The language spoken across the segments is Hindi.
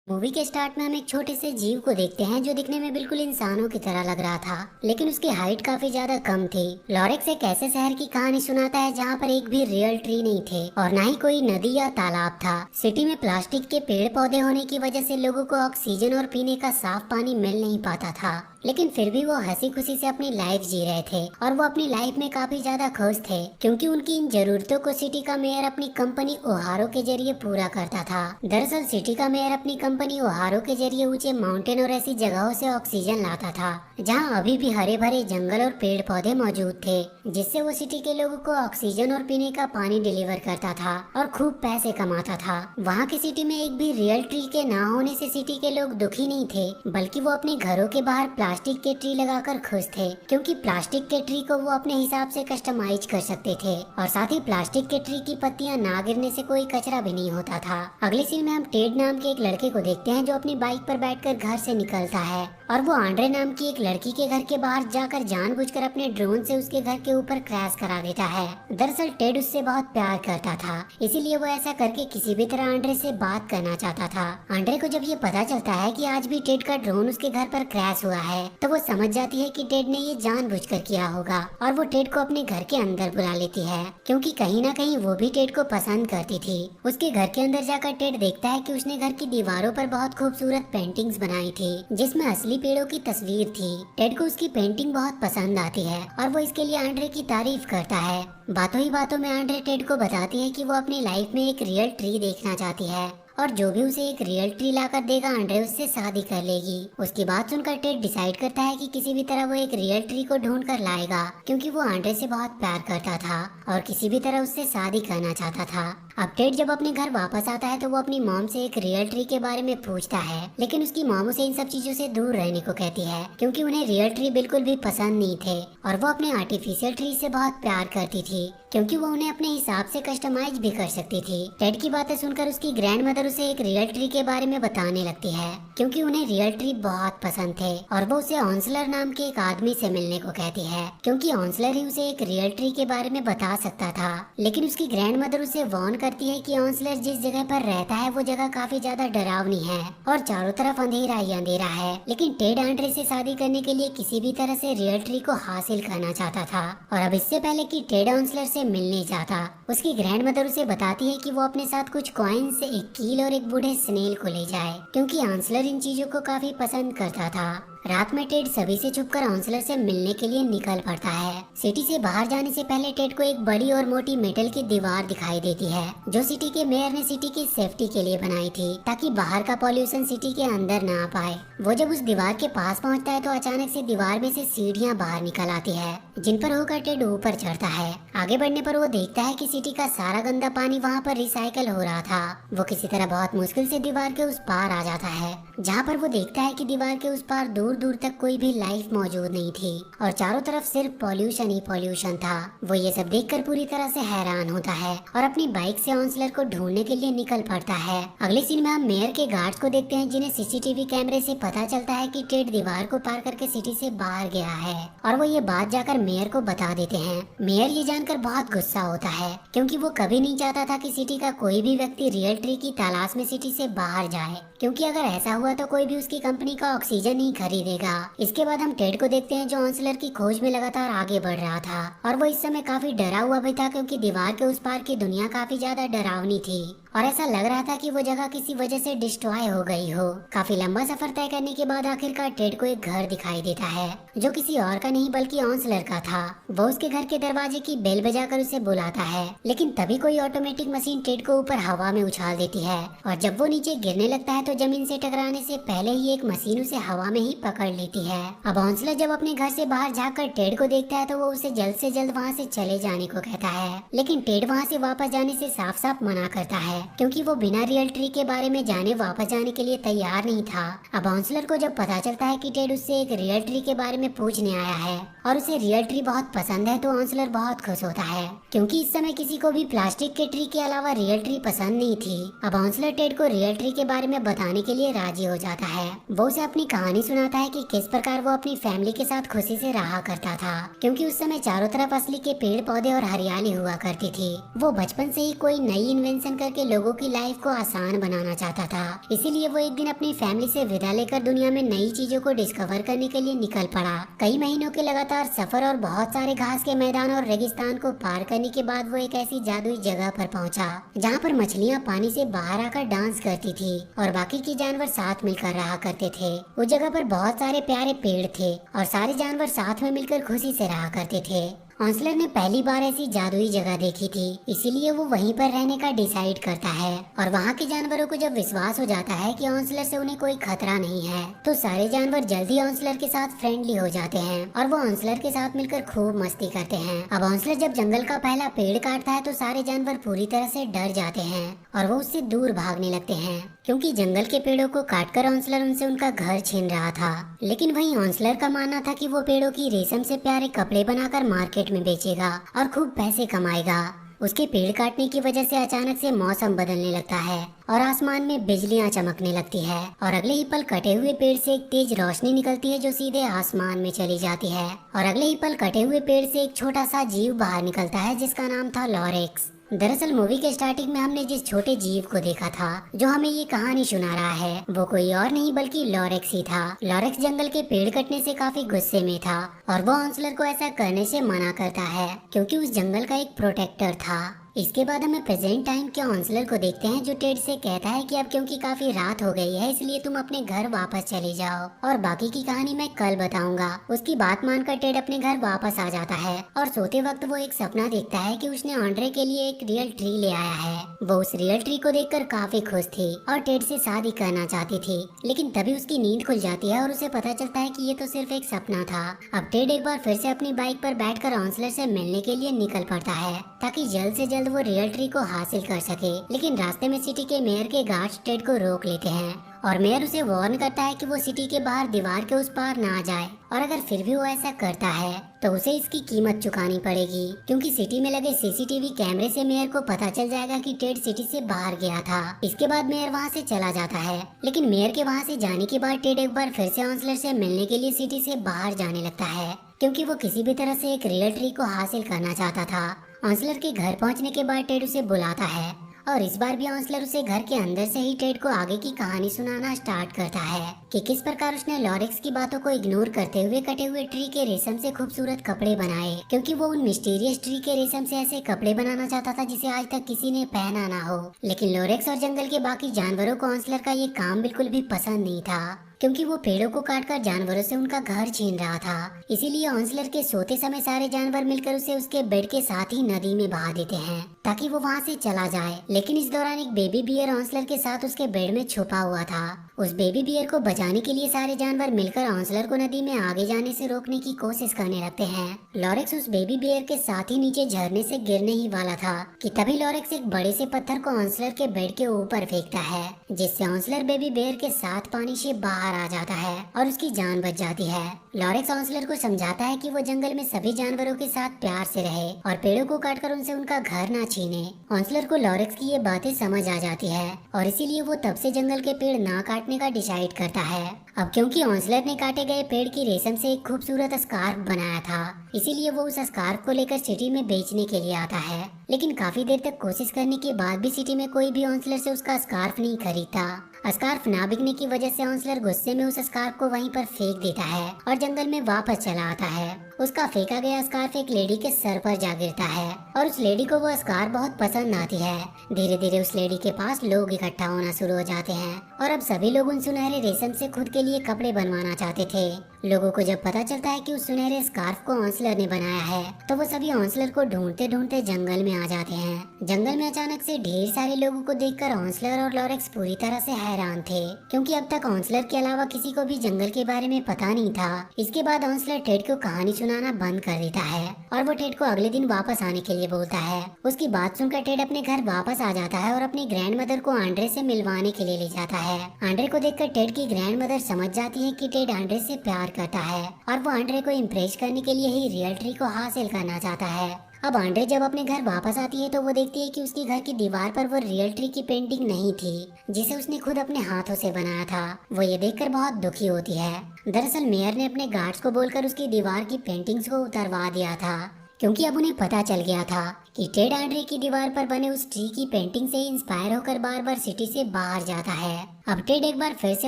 मूवी के स्टार्ट में हम एक छोटे से जीव को देखते हैं जो दिखने में बिल्कुल इंसानों की तरह लग रहा था, लेकिन उसकी हाइट काफी ज्यादा कम थी। लॉरेक्स एक ऐसे शहर की कहानी सुनाता है जहाँ पर एक भी रियल ट्री नहीं थे और ना ही कोई नदी या तालाब था। सिटी में प्लास्टिक के पेड़ पौधे होने की वजह से लोगों को ऑक्सीजन और पीने का साफ पानी मिल नहीं पाता था, लेकिन फिर भी वो हंसी खुशी से अपनी लाइफ जी रहे थे और वो अपनी लाइफ में काफी ज्यादा खुश थे क्योंकि उनकी इन जरूरतों को सिटी का मेयर अपनी कंपनी ओहारो के जरिए पूरा करता था। दरअसल सिटी का मेयर अपनी कंपनी ओहारो के जरिए ऊंचे माउंटेन और ऐसी जगहों से ऑक्सीजन लाता था जहां अभी भी हरे भरे जंगल और पेड़ पौधे मौजूद थे, जिससे वो सिटी के लोगों को ऑक्सीजन और पीने का पानी डिलीवर करता था और खूब पैसे कमाता था। वहाँ की सिटी में एक भी रियल ट्री के ना होने से सिटी के लोग दुखी नहीं थे, बल्कि वो अपने घरों के बाहर प्लास्टिक के ट्री लगाकर खुश थे क्योंकि प्लास्टिक के ट्री को वो अपने हिसाब से कस्टमाइज कर सकते थे और साथ ही प्लास्टिक के ट्री की पत्तियां ना गिरने से कोई कचरा भी नहीं होता था। अगले सीन में हम टेड नाम के एक लड़के को देखते हैं जो अपनी बाइक पर बैठकर घर से निकलता है और वो आंड्रे नाम की एक लड़की के घर के बाहर जाकर जानबूझकर अपने ड्रोन से उसके घर के ऊपर क्रैश करा देता है। दरअसल टेड उससे बहुत प्यार करता था, इसीलिए वो ऐसा करके किसी भी तरह आंड्रे से बात करना चाहता था। आंड्रे को जब ये पता चलता है कि आज भी टेड का ड्रोन उसके घर पर क्रैश हुआ है तो वो समझ जाती है कि टेड ने ये जानबूझकर किया होगा और वो टेड को अपने घर के अंदर बुला लेती है क्योंकि कहीं ना कहीं वो भी टेड को पसंद करती थी। उसके घर के अंदर जाकर टेड देखता है कि उसने घर की दीवारों पर बहुत खूबसूरत पेंटिंग्स बनाई थी जिसमें असली पेड़ों की तस्वीर थी। टेड को उसकी पेंटिंग बहुत पसंद आती है और वो इसके लिए आंड्रे की तारीफ करता है। बातों ही बातों में आंड्रे टेड को बताती है कि वो अपनी लाइफ में एक रियल ट्री देखना चाहती है और जो भी उसे एक रियल ट्री लाकर देगा आंड्रे उससे शादी कर लेगी। उसकी बात सुनकर टेड डिसाइड करता है कि किसी भी तरह वो एक रियल ट्री को ढूंढ कर लाएगा क्योंकि वो आंड्रे से बहुत प्यार करता था और किसी भी तरह उससे शादी करना चाहता था। अब टेड जब अपने घर वापस आता है तो वो अपनी मॉम से एक रियल ट्री के बारे में पूछता है, लेकिन उसकी मॉम उसे इन सब चीजों से दूर रहने को कहती है क्योंकि उन्हें रियल ट्री बिल्कुल भी पसंद नहीं थे और वो अपने आर्टिफिशियल ट्री से बहुत प्यार करती थी क्योंकि वो उन्हें अपने हिसाब से कस्टमाइज भी कर सकती थी। टेड की बातें सुनकर उसकी ग्रैंड मदर उसे एक रियल ट्री के बारे में बताने लगती है क्योंकि उन्हें रियल ट्री बहुत पसंद थे और वो उसे ऑन्सलर नाम के एक आदमी से मिलने को कहती है क्योंकि ऑन्सलर ही उसे एक रियल ट्री के बारे में बता सकता था। लेकिन उसकी ग्रैंड मदर उसे वार्न करती है कि ऑन्सलर जिस जगह पर रहता है वो जगह काफी ज्यादा डरावनी है और चारों तरफ अंधेरा ही अंधेरा है। लेकिन टेड आंड्रे से शादी करने के लिए किसी भी तरह से रियल ट्री को हासिल करना चाहता था और अब इससे पहले कि टेड ऑन्सलर से मिलने जाता उसकी ग्रैंड मदर उसे बताती है कि वो अपने साथ कुछ कॉइन्स, एक कील और एक बूढ़े स्नेल को ले जाए क्योंकि आंसलर इन चीजों को काफी पसंद करता था। रात में टेड सभी से छुपकर आंसलर से मिलने के लिए निकल पड़ता है। सिटी से बाहर जाने से पहले टेड को एक बड़ी और मोटी मेटल की दीवार दिखाई देती है जो सिटी के मेयर ने सिटी की सेफ्टी के लिए बनाई थी ताकि बाहर का पॉल्यूशन सिटी के अंदर ना आ पाए। वो जब उस दीवार के पास पहुंचता है तो अचानक से दीवार में से सीढ़ियां बाहर निकल आती है जिन पर होकर टेड ऊपर चढ़ता है। आगे बढ़ने पर वो देखता है कि सिटी का सारा गंदा पानी वहाँ पर रिसाइकल हो रहा था। वो किसी तरह बहुत मुश्किल से दीवार के उस पार आ जाता है जहाँ पर वो देखता है कि दीवार के उस पार दूर दूर तक कोई भी लाइफ मौजूद नहीं थी और चारों तरफ सिर्फ पॉल्यूशन ही पॉल्यूशन था। वो ये सब देखकर पूरी तरह से हैरान होता है और अपनी बाइक से ऑन्सलर को ढूंढने के लिए निकल पड़ता है। अगले सीन में हम मेयर के गार्ड्स को देखते हैं जिन्हें सीसीटीवी कैमरे से पता चलता है कि टेड दीवार को पार करके सिटी से बाहर गया है और वो ये बात जाकर मेयर को बता देते हैं। मेयर ये जानकर बहुत गुस्सा होता है क्योंकि वो कभी नहीं चाहता था कि सिटी का कोई भी व्यक्ति रियल ट्री की तलाश में सिटी से बाहर जाए क्योंकि अगर ऐसा हुआ तो कोई भी उसकी कंपनी का ऑक्सीजन नहीं खरीदेगा। इसके बाद हम टेड को देखते हैं जो ऑन्सलर की खोज में लगातार आगे बढ़ रहा था और वो इस समय काफी डरा हुआ भी था क्योंकि दीवार के उस पार की दुनिया काफी ज्यादा डरावनी थी और ऐसा लग रहा था कि वो जगह किसी वजह से डिस्ट्रॉय हो गई हो। काफी लंबा सफर तय करने के बाद आखिरकार टेड को एक घर दिखाई देता है जो किसी और का नहीं बल्कि ऑन्सलर का था। वो उसके घर के दरवाजे की बेल बजाकर उसे बुलाता है, लेकिन तभी कोई ऑटोमेटिक मशीन टेड को ऊपर हवा में उछाल देती है और जब वो नीचे गिरने लगता है तो जमीन से टकराने से पहले ही एक मशीन उसे हवा में ही पकड़ लेती है। अब ऑन्सलर जब अपने घर से बाहर जाकर टेड को देखता है तो वो उसे जल्द से जल्द वहाँ से चले जाने को कहता है, लेकिन टेड वहाँ से वापस जाने से साफ साफ मना करता है क्योंकि वो बिना रियल ट्री के बारे में जाने वापस जाने के लिए तैयार नहीं था। अब ऑन्सलर को जब पता चलता है कि टेड उससे एक रियल ट्री के बारे में पूछने आया है और उसे रियल ट्री बहुत पसंद है तो ऑन्सलर बहुत खुश होता है क्योंकि इस समय किसी को भी प्लास्टिक के ट्री के अलावा रियल ट्री पसंद नहीं थी। अब ऑन्सलर टेड को रियल ट्री के बारे में बताने के लिए राजी हो जाता है। वो उसे अपनी कहानी सुनाता है कि किस प्रकार वो अपनी फैमिली के साथ खुशी से रहा करता था क्योंकि उस समय चारों तरफ असली के पेड़ पौधे और हरियाली हुआ करती थी। वो बचपन से ही कोई नई इन्वेंशन करके लोगों की लाइफ को आसान बनाना चाहता था। इसीलिए वो एक दिन अपनी फैमिली से विदा लेकर दुनिया में नई चीजों को डिस्कवर करने के लिए निकल पड़ा। कई महीनों के लगातार सफर और बहुत सारे घास के मैदान और रेगिस्तान को पार करने के बाद वो एक ऐसी जादुई जगह पर पहुंचा जहां पर मछलियां पानी से बाहर आकर डांस करती थी और बाकी के जानवर साथ मिलकर रहा करते थे। उस जगह पर बहुत सारे प्यारे पेड़ थे और सारे जानवर साथ में मिलकर खुशी से रहा करते थे। ऑन्सलर ने पहली बार ऐसी जादुई जगह देखी थी, इसीलिए वो वहीं पर रहने का डिसाइड करता है। और वहाँ के जानवरों को जब विश्वास हो जाता है कि ऑन्सलर से उन्हें कोई खतरा नहीं है, तो सारे जानवर जल्दी ऑन्सलर के साथ फ्रेंडली हो जाते हैं और वो ऑन्सलर के साथ मिलकर खूब मस्ती करते हैं। अब ऑन्सलर जब जंगल का पहला पेड़ काटता है तो सारे जानवर पूरी तरह से डर जाते हैं और वो उससे दूर भागने लगते हैं, क्योंकि जंगल के पेड़ों को काटकर ऑन्सलर उनसे उनका घर छीन रहा था। लेकिन वहीं ऑन्सलर का मानना था कि वो पेड़ों की रेशम से प्यारे कपड़े बनाकर मार्केट में बेचेगा और खूब पैसे कमाएगा। उसके पेड़ काटने की वजह से अचानक से मौसम बदलने लगता है और आसमान में बिजलियां चमकने लगती है और अगले ही पल कटे हुए पेड़ से एक तेज रोशनी निकलती है जो सीधे आसमान में चली जाती है। और अगले ही पल कटे हुए पेड़ से एक छोटा सा जीव बाहर निकलता है जिसका नाम था लॉरेक्स। दरअसल मूवी के स्टार्टिंग में हमने जिस छोटे जीव को देखा था जो हमें ये कहानी सुना रहा है, वो कोई और नहीं बल्कि लॉरेक्स ही था। लॉरेक्स जंगल के पेड़ कटने से काफी गुस्से में था और वो ऑन्सलर को ऐसा करने से मना करता है क्योंकि उस जंगल का एक प्रोटेक्टर था। इसके बाद हमें प्रेजेंट टाइम के ऑन्सलर को देखते हैं जो टेड से कहता है कि अब क्योंकि काफी रात हो गई है इसलिए तुम अपने घर वापस चले जाओ और बाकी की कहानी मैं कल बताऊंगा। उसकी बात मानकर टेड अपने घर वापस आ जाता है और सोते वक्त वो एक सपना देखता है कि उसने ऑन्ड्रे के लिए एक रियल ट्री ले आया है। वो उस रियल ट्री को देखकर काफी खुश थी और टेड से शादी करना चाहती थी, लेकिन तभी उसकी नींद खुल जाती है और उसे पता चलता है कि ये तो सिर्फ एक सपना था। अब टेड एक बार फिर से अपनी बाइक पर बैठकर ऑन्सलर से मिलने के लिए निकल पड़ता है ताकि जल्द से जल्द वो रियल ट्री को हासिल कर सके। लेकिन रास्ते में सिटी के मेयर के गार्ड्स टेड को रोक लेते हैं और मेयर उसे वार्न करता है कि वो सिटी के बाहर दीवार के उस पार ना जाए और अगर फिर भी वो ऐसा करता है तो उसे इसकी कीमत चुकानी पड़ेगी, क्योंकि सिटी में लगे सीसीटीवी कैमरे से मेयर को पता चल जाएगा कि टेड सिटी से बाहर गया था। इसके बाद मेयर वहाँ से चला जाता है, लेकिन मेयर के वहाँ से जाने के बाद टेड एक बार फिर से ऑन्सलर से मिलने के लिए सिटी से बाहर जाने लगता है, क्योंकि वो किसी भी तरह से एक रियल ट्री को हासिल करना चाहता था। ऑन्सलर के घर पहुंचने के बाद टेड उसे बुलाता है और इस बार भी ऑन्सलर उसे घर के अंदर से ही टेड को आगे की कहानी सुनाना स्टार्ट करता है कि किस प्रकार उसने लॉरेक्स की बातों को इग्नोर करते हुए कटे हुए ट्री के रेशम से खूबसूरत कपड़े बनाए, क्योंकि वो उन मिस्टीरियस ट्री के रेशम से ऐसे कपड़े बनाना चाहता था जिसे आज तक किसी ने पहना ना हो। लेकिन लॉरेक्स और जंगल के बाकी जानवरों को ऑन्सलर का ये काम बिल्कुल भी पसंद नहीं था, क्योंकि वो पेड़ों को काटकर जानवरों से उनका घर छीन रहा था। इसीलिए ऑन्सलर के सोते समय सारे जानवर मिलकर उसे उसके बेड के साथ ही नदी में बहा देते हैं ताकि वो वहाँ से चला जाए। लेकिन इस दौरान एक बेबी बियर ऑन्सलर के साथ उसके बेड में छुपा हुआ था। उस बेबी बियर को बचाने के लिए सारे जानवर मिलकर ऑन्सलर को नदी में आगे जाने से रोकने की कोशिश करने लगते हैं। लॉरेक्स उस बेबी बियर के साथ ही नीचे झरने से गिरने ही वाला था कि तभी लॉरेक्स एक बड़े से पत्थर को ऑन्सलर के बेड के ऊपर फेंकता है, जिससे ऑन्सलर बेबी बियर के साथ पानी से बाहर आ जाता है और उसकी जान बच जाती है। लॉरेक्स ऑन्सलर को समझाता है कि वो जंगल में सभी जानवरों के साथ प्यार से रहे और पेड़ों को काटकर उनसे उनका घर ना छीने। ऑन्सलर को लॉरेक्स की ये बातें समझ आ जाती है और इसीलिए वो तब से जंगल के पेड़ ना काटने का डिसाइड करता है। अब क्योंकि ऑन्सलर ने काटे गए पेड़ की रेशम से एक खूबसूरत स्कार्फ बनाया था, इसीलिए वो उस स्कार्फ को लेकर सिटी में बेचने के लिए आता है। लेकिन काफी देर तक कोशिश करने के बाद भी सिटी में कोई भी ऑन्सलर से उसका स्कार्फ नहीं खरीदता। स्कार्फ ना बिकने की वजह से ऑन्सलर गुस्से में उस स्कार्फ को वहीं पर फेंक देता है और जंगल में वापस चला आता है। उसका फेंका गया स्कार्फ एक लेडी के सर पर जा गिरता है और उस लेडी को वो स्कार्फ बहुत पसंद आती है। धीरे धीरे उस लेडी के पास लोग इकट्ठा होना शुरू हो जाते हैं और अब सभी लोग उन सुनहरे रेशम से खुद के लिए कपड़े बनवाना चाहते थे। लोगों को जब पता चलता है कि उस सुनहरे स्कार्फ को ऑन्सलर ने बनाया है तो वो सभी ऑन्सलर को ढूंढते ढूंढते जंगल में आ जाते हैं। जंगल में अचानक से ढेर सारे लोगों को देखकर ऑन्सलर और लॉरेक्स पूरी तरह से हैरान थे, क्योंकि अब तक ऑन्सलर के अलावा किसी को भी जंगल के बारे में पता नहीं था। इसके बाद ऑन्सलर टेड को कहानी सुनाना बंद कर देता है और वो टेड को अगले दिन वापस आने के लिए बोलता है। उसकी बात सुनकर टेड अपने घर वापस आ जाता है और अपनी ग्रैंड मदर को आंड्रे से मिलवाने के लिए ले जाता है। आंड्रे को देखकर टेड की ग्रैंड मदर समझ जाती है कि टेड आंड्रे से प्यार करता है और वो आंड्रे को इम्प्रेस करने के लिए ही रियल ट्री को हासिल करना चाहता है। अब आंड्रे जब अपने घर वापस आती है तो वो देखती है कि उसके घर की दीवार पर वो रियल ट्री की पेंटिंग नहीं थी जिसे उसने खुद अपने हाथों से बनाया था। वो ये देखकर बहुत दुखी होती है। दरअसल मेयर ने अपने गार्ड्स को बोलकर उसकी दीवार की पेंटिंग्स को उतरवा दिया था। क्योंकि अब उन्हें पता चल गया था कि टेड आंड्रे की दीवार पर बने उस ट्री की पेंटिंग से इंस्पायर होकर बार बार सिटी से बाहर जाता है। अब टेड एक बार फिर से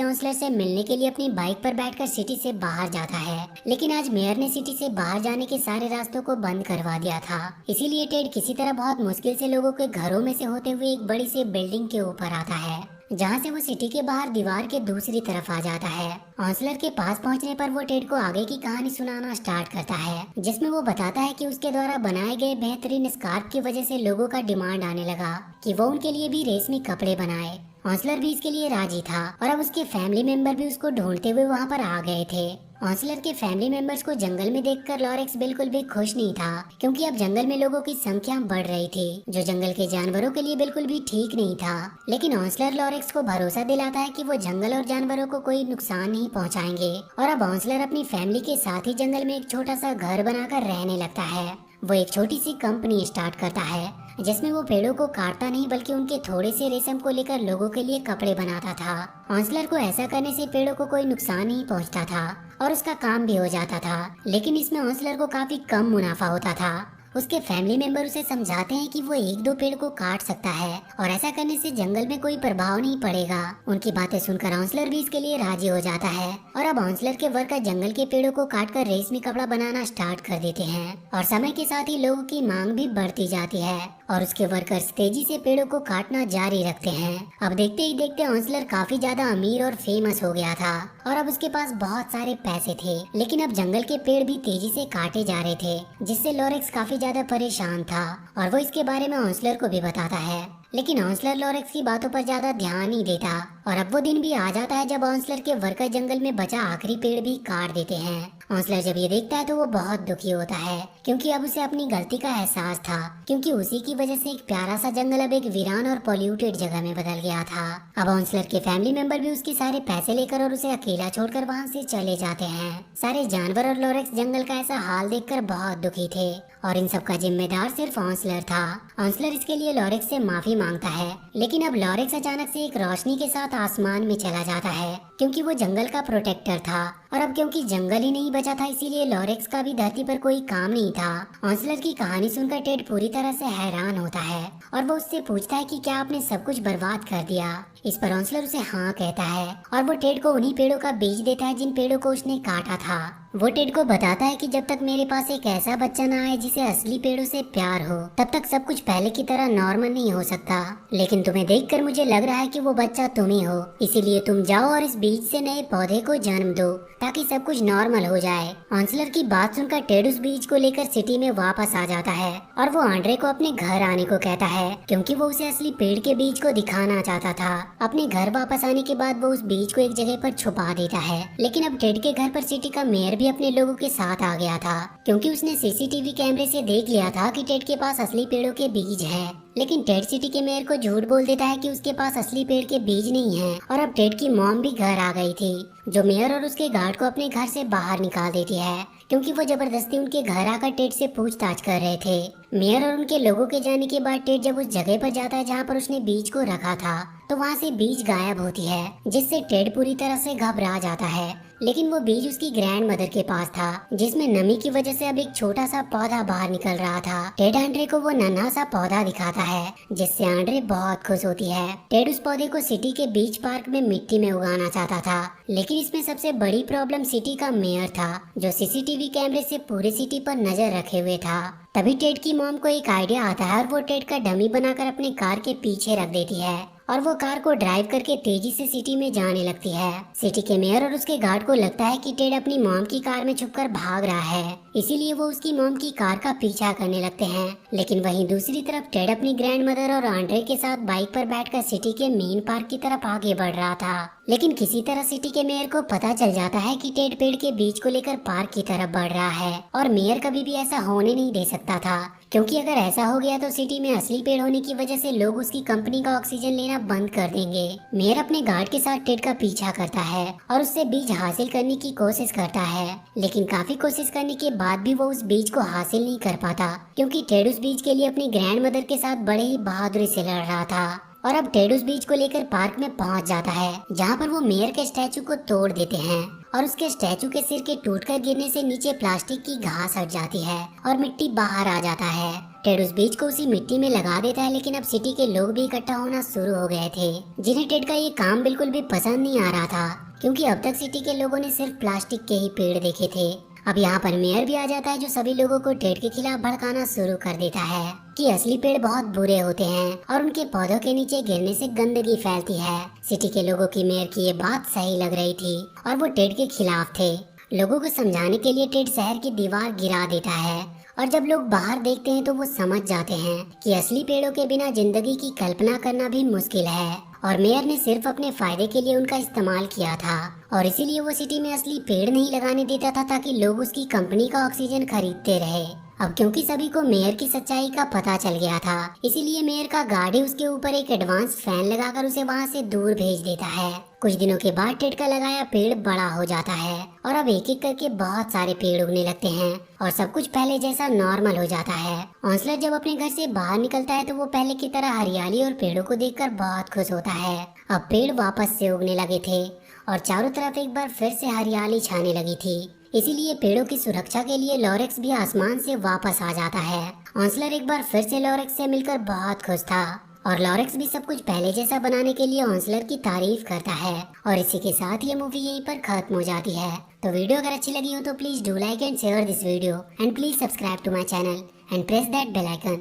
हॉन्सलर से मिलने के लिए अपनी बाइक पर बैठकर सिटी से बाहर जाता है, लेकिन आज मेयर ने सिटी से बाहर जाने के सारे रास्तों को बंद करवा दिया था। इसीलिए टेड किसी तरह बहुत मुश्किल से लोगों के घरों में से होते हुए एक बड़ी सी बिल्डिंग के ऊपर आता है, जहाँ से वो सिटी के बाहर दीवार के दूसरी तरफ आ जाता है। हॉन्सलर के पास पहुँचने पर वो टेड को आगे की कहानी सुनाना स्टार्ट करता है, जिसमें वो बताता है कि उसके द्वारा बनाए गए बेहतरीन स्कार्फ की वजह से लोगों का डिमांड आने लगा कि वो उनके लिए भी रेशमी कपड़े बनाए। हॉन्सलर भी इसके लिए राजी था और अब उसके फैमिली मेंबर भी उसको ढूंढते हुए वहाँ पर आ गए थे। हॉन्सलर के फैमिली मेंबर्स को जंगल में देखकर लॉरेक्स बिल्कुल भी खुश नहीं था, क्योंकि अब जंगल में लोगों की संख्या बढ़ रही थी, जो जंगल के जानवरों के लिए बिल्कुल भी ठीक नहीं था। लेकिन हॉन्सलर लॉरेक्स को भरोसा दिलाता है कि वो जंगल और जानवरों को कोई नुकसान नहीं पहुंचाएंगे। और अब हॉन्सलर अपनी फैमिली के साथ ही जंगल में एक छोटा सा घर बनाकर रहने लगता है। वो एक छोटी सी कंपनी स्टार्ट करता है, जिसमें वो पेड़ों को काटता नहीं बल्कि उनके थोड़े से रेशम को लेकर लोगों के लिए कपड़े बनाता था। हॉन्सलर को ऐसा करने से पेड़ों को कोई नुकसान नहीं पहुंचता था और उसका काम भी हो जाता था, लेकिन इसमें हॉन्सलर को काफी कम मुनाफा होता था। उसके फैमिली मेंबर उसे समझाते हैं कि वो एक दो पेड़ को काट सकता है और ऐसा करने से जंगल में कोई प्रभाव नहीं पड़ेगा। उनकी बातें सुनकर हॉन्सलर भी इसके लिए राजी हो जाता है और अब हॉन्सलर के वर्कर जंगल के पेड़ों को काटकर रेशमी कपड़ा बनाना स्टार्ट कर देते हैं और समय के साथ ही लोगों की मांग भी बढ़ती जाती है और उसके वर्कर्स तेजी से पेड़ों को काटना जारी रखते हैं। अब देखते ही देखते हॉन्सलर काफी ज्यादा अमीर और फेमस हो गया था और अब उसके पास बहुत सारे पैसे थे, लेकिन अब जंगल के पेड़ भी तेजी से काटे जा रहे थे, जिससे लॉरेक्स काफी ज्यादा परेशान था और वो इसके बारे में हॉन्सलर को भी बताता है। लेकिन हॉन्सलर लॉरेक्स की बातों पर ज्यादा ध्यान नहीं देता और अब वो दिन भी आ जाता है जब हॉन्सलर के वर्कर जंगल में बचा आखिरी पेड़ भी काट देते हैं। हॉन्सलर जब ये देखता है तो वो बहुत दुखी होता है, क्योंकि अब उसे अपनी गलती का एहसास था, क्योंकि उसी की वजह से एक प्यारा सा जंगल अब एक वीरान और पॉल्यूटेड जगह में बदल गया था। अब हॉन्सलर के फैमिली मेंबर भी उसके सारे पैसे लेकर और उसे अकेला छोड़कर वहाँ से चले जाते हैं। सारे जानवर और लॉरेक्स जंगल का ऐसा हाल देखकर बहुत दुखी थे और इन सब का जिम्मेदार सिर्फ हॉन्सलर था। हॉन्सलर इसके लिए लॉरेक्स से माफी मांगता है, लेकिन अब लॉरेक्स अचानक से एक रोशनी के साथ आसमान में चला जाता है, क्योंकि वो जंगल का प्रोटेक्टर था और अब क्योंकि जंगल ही नहीं बचा था इसीलिए लॉरेक्स का भी धरती पर कोई काम नहीं था। हॉन्सलर की कहानी सुनकर टेड पूरी तरह से हैरान होता है और वो उससे पूछता है कि क्या आपने सब कुछ बर्बाद कर दिया। इस पर हॉन्सलर उसे हाँ कहता है और वो टेड को उन्हीं पेड़ों का बीज देता है जिन पेड़ों को उसने काटा था। वो टेड को बताता है कि जब तक मेरे पास एक ऐसा बच्चा ना आए जिसे असली पेड़ों से प्यार हो, तब तक सब कुछ पहले की तरह नॉर्मल नहीं हो सकता। लेकिन तुम्हें देखकर मुझे लग रहा है कि वो बच्चा तुम ही हो, इसीलिए तुम जाओ और इस बीज से नए पौधे को जन्म दो ताकि सब कुछ नॉर्मल हो जाए। हॉन्सलर की बात सुनकर टेड उस बीज को लेकर सिटी में वापस आ जाता है और वो आंड्रे को अपने घर आने को कहता है, क्योंकि वो उसे असली पेड़ के बीज को दिखाना चाहता था। अपने घर वापस आने के बाद वो उस बीज को एक जगह पर छुपा देता है, लेकिन अब टेड के घर पर सिटी का मेयर भी अपने लोगों के साथ आ गया था, क्योंकि उसने सीसीटीवी कैमरे से देख लिया था कि टेड के पास असली पेड़ों के बीज हैं। लेकिन टेड सिटी के मेयर को झूठ बोल देता है कि उसके पास असली पेड़ के बीज नहीं है और अब टेड की मॉम भी घर आ गई थी, जो मेयर और उसके गार्ड को अपने घर से बाहर निकाल देती है, क्योंकि वो जबरदस्ती उनके घर आकर टेड से पूछताछ कर रहे थे। मेयर और उनके लोगों के जाने के बाद टेड जब उस जगह पर जाता है जहाँ पर उसने बीज को रखा था, तो वहाँ से बीज गायब होती है, जिससे टेड पूरी तरह से घबरा जाता है। लेकिन वो बीज उसकी ग्रैंड मदर के पास था, जिसमें नमी की वजह से अब एक छोटा सा पौधा बाहर निकल रहा था। टेड आंड्रे को वो नन्हा सा पौधा दिखाता है, जिससे आंड्रे बहुत खुश होती है। टेड उस पौधे को सिटी के बीच पार्क में मिट्टी में उगाना चाहता था, लेकिन इसमें सबसे बड़ी प्रॉब्लम सिटी का मेयर था, जो सीसीटीवी कैमरे से पूरी सिटी पर नजर रखे हुए था। तभी टेड की मॉम को एक आइडिया आता है और वो टेड का डमी बनाकर अपनी कार के पीछे रख देती है और वो कार को ड्राइव करके तेजी से सिटी में जाने लगती है। सिटी के मेयर और उसके गार्ड को लगता है कि टेड अपनी मॉम की कार में छुपकर भाग रहा है, इसीलिए वो उसकी मॉम की कार का पीछा करने लगते हैं। लेकिन वहीं दूसरी तरफ टेड अपनी ग्रैंड मदर और आंड्रे के साथ बाइक पर बैठकर सिटी के मेन पार्क की तरफ आगे बढ़ रहा था। लेकिन किसी तरह सिटी के मेयर को पता चल जाता है कि टेड पेड़ के बीज को लेकर पार्क की तरफ बढ़ रहा है और मेयर कभी भी ऐसा होने नहीं दे सकता था, क्योंकि अगर ऐसा हो गया तो सिटी में असली पेड़ होने की वजह से लोग उसकी कंपनी का ऑक्सीजन लेना बंद कर देंगे। मेयर अपने गार्ड के साथ टेड का पीछा करता है और उससे बीज हासिल करने की कोशिश करता है, लेकिन काफी कोशिश करने के बाद भी वो उस बीज को हासिल नहीं कर पाता, क्योंकि टेड उस बीज के लिए अपनी ग्रैंड मदर के साथ बड़े ही बहादुरी से लड़ रहा था। और अब टेड उस बीज को लेकर पार्क में पहुंच जाता है, जहां पर वो मेयर के स्टैचू को तोड़ देते हैं और उसके स्टैचू के सिर के टूटकर गिरने से नीचे प्लास्टिक की घास हट जाती है और मिट्टी बाहर आ जाता है। टेड उस बीज को उसी मिट्टी में लगा देता है, लेकिन अब सिटी के लोग भी इकट्ठा होना शुरू हो गए थे, जिन्हें टेड का ये काम बिल्कुल भी पसंद नहीं आ रहा था, क्योंकि अब तक सिटी के लोगों ने सिर्फ प्लास्टिक के ही पेड़ देखे थे। अब यहाँ पर मेयर भी आ जाता है, जो सभी लोगों को टेड के खिलाफ भड़काना शुरू कर देता है कि असली पेड़ बहुत बुरे होते हैं और उनके पौधों के नीचे गिरने से गंदगी फैलती है। सिटी के लोगों की मेयर की ये बात सही लग रही थी और वो टेड के खिलाफ थे। लोगों को समझाने के लिए टेड शहर की दीवार गिरा देता है और जब लोग बाहर देखते हैं तो वो समझ जाते हैं कि असली पेड़ों के बिना जिंदगी की कल्पना करना भी मुश्किल है और मेयर ने सिर्फ अपने फायदे के लिए उनका इस्तेमाल किया था और इसीलिए वो सिटी में असली पेड़ नहीं लगाने देता था ताकि लोग उसकी कंपनी का ऑक्सीजन खरीदते रहे। अब क्योंकि सभी को मेयर की सच्चाई का पता चल गया था, इसीलिए मेयर का गार्ड ही उसके ऊपर एक एडवांस फैन लगाकर उसे वहाँ से दूर भेज देता है। कुछ दिनों के बाद टेड का लगाया पेड़ बड़ा हो जाता है और अब एक एक करके बहुत सारे पेड़ उगने लगते हैं और सब कुछ पहले जैसा नॉर्मल हो जाता है। ऑन्सलर जब अपने घर से बाहर निकलता है तो वो पहले की तरह हरियाली और पेड़ों को देखकर बहुत खुश होता है। अब पेड़ वापस से उगने लगे थे और चारों तरफ एक बार फिर से हरियाली छाने लगी थी। इसीलिए पेड़ों की सुरक्षा के लिए लॉरेक्स भी आसमान से वापस आ जाता है। ऑन्सलर एक बार फिर से लॉरेक्स से मिलकर बहुत खुश था और लॉरेक्स भी सब कुछ पहले जैसा बनाने के लिए ऑन्सलर की तारीफ करता है। और इसी के साथ ये मूवी यहीं पर खत्म हो जाती है। तो वीडियो अगर अच्छी लगी हो तो please do like and share this video and please subscribe to my channel and press that bell icon.